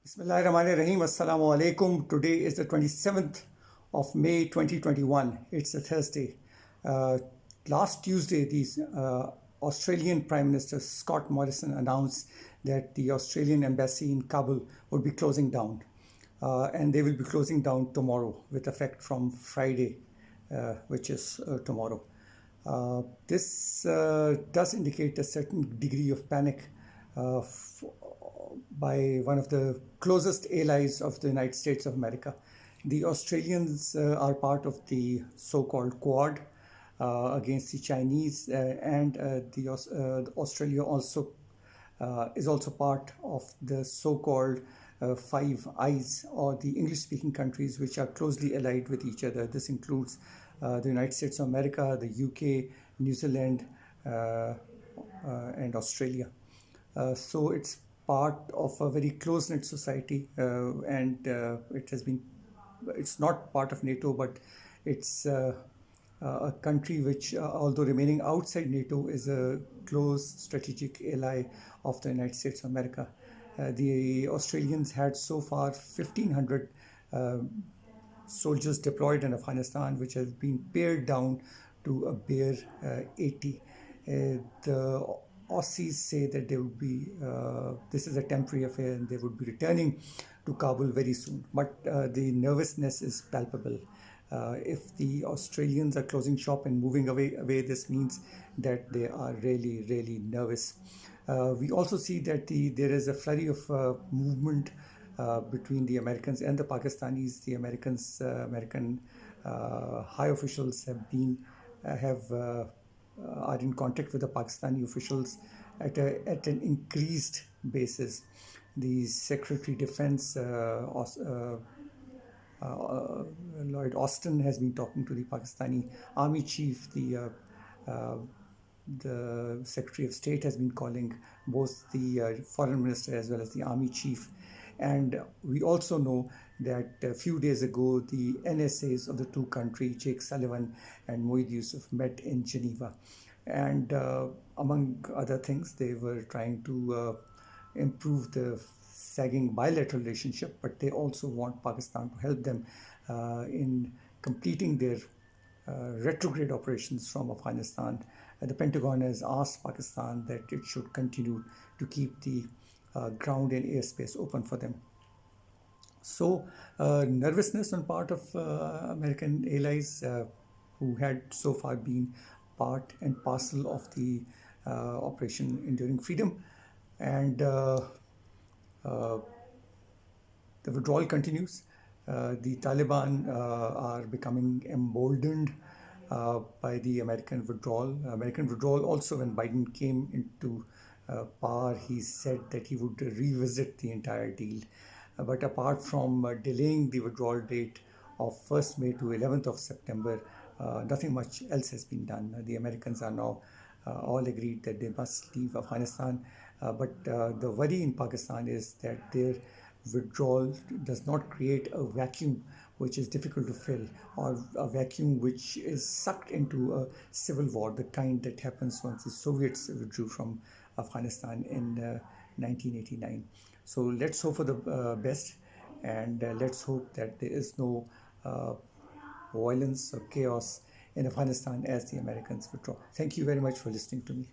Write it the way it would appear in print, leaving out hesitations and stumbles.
Bismillahirrahmanirrahim. Assalamu alaikum. Today is the 27th of May 2021. It's a Thursday. Uh, Last Tuesday, the Australian Prime Minister Scott Morrison announced that the Australian embassy in Kabul would be closing down. And they will be closing down tomorrow with effect from Friday, which is tomorrow. This does indicate a certain degree of panic uh, f- by one of the closest allies of the United States of America. The Australians are part of the so-called Quad against the Chinese, and Australia also is also part of the so-called Five Eyes, or the English-speaking countries which are closely allied with each other. This includes the United States of America, the UK, New Zealand, and Australia. So it's part of a very close-knit society, and it's not part of NATO, but it's a country which, although remaining outside NATO, is a close strategic ally of the United States of America. The Australians had so far 1,500 soldiers deployed in Afghanistan, which has been pared down to a bare 80. The Aussies say that they would be, this is a temporary affair, and they would be returning to Kabul very soon. But the nervousness is palpable. If the Australians are closing shop and moving away, this means that they are really, really nervous. We also see that there is a flurry of movement between the Americans and the Pakistanis. The American high officials are in contact with the Pakistani officials at an increased basis. The Secretary Defense Lloyd Austin has been talking to the Pakistani Army Chief. The Secretary of State has been calling both the Foreign Minister as well as the Army Chief. And we also know that a few days ago, the NSAs of the two countries, Jake Sullivan and Moeed Yusuf, met in Geneva. And among other things, they were trying to improve the sagging bilateral relationship, but they also want Pakistan to help them in completing their retrograde operations from Afghanistan. The Pentagon has asked Pakistan that it should continue to keep the ground and airspace open for them. So, nervousness on part of American allies who had so far been part and parcel of the Operation Enduring Freedom. And uh, the withdrawal continues. The Taliban are becoming emboldened by the American withdrawal. American withdrawal also, when Biden came into power, he said that he would revisit the entire deal. But apart from delaying the withdrawal date of 1st May to 11th of September, nothing much else has been done. The Americans are now all agreed that they must leave Afghanistan. But the worry in Pakistan is that their withdrawal does not create a vacuum which is difficult to fill, or a vacuum which is sucked into a civil war, the kind that happens once the Soviets withdrew from Afghanistan in 1989. So let's hope for the best, and let's hope that there is no uh, violence or chaos in Afghanistan as the Americans withdraw. Thank you very much for listening to me.